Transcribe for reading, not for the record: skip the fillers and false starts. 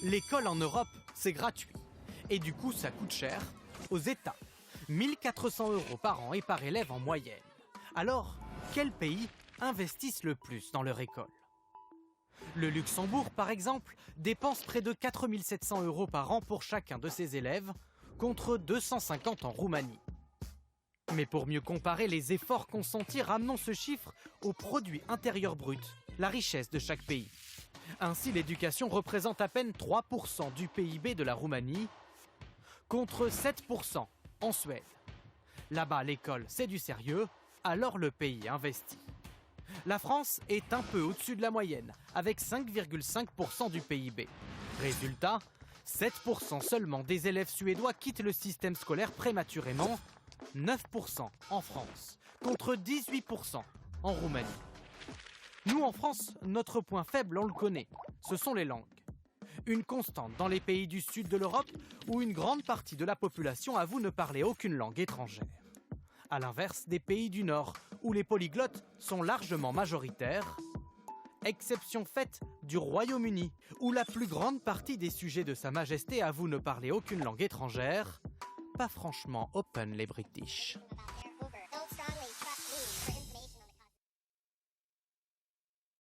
L'école en Europe, c'est gratuit. Et du coup, ça coûte cher aux États. 1 400 € par an et par élève en moyenne. Alors, quels pays investissent le plus dans leur école? Le Luxembourg, par exemple, dépense près de 4 700 € par an pour chacun de ses élèves, contre 250 en Roumanie. Mais pour mieux comparer les efforts consentis, ramenons ce chiffre au produit intérieur brut, la richesse de chaque pays. Ainsi, l'éducation représente à peine 3% du PIB de la Roumanie, contre 7% en Suède. Là-bas, l'école, c'est du sérieux, alors le pays investit. La France est un peu au-dessus de la moyenne, avec 5,5% du PIB. Résultat, 7% seulement des élèves suédois quittent le système scolaire prématurément, 9% en France, contre 18% en Roumanie. Nous, en France, notre point faible, on le connaît, ce sont les langues. Une constante dans les pays du sud de l'Europe où une grande partie de la population avoue ne parler aucune langue étrangère. À l'inverse des pays du Nord, où les polyglottes sont largement majoritaires, exception faite du Royaume-Uni, où la plus grande partie des sujets de Sa Majesté avouent ne parler aucune langue étrangère. Pas franchement open les British.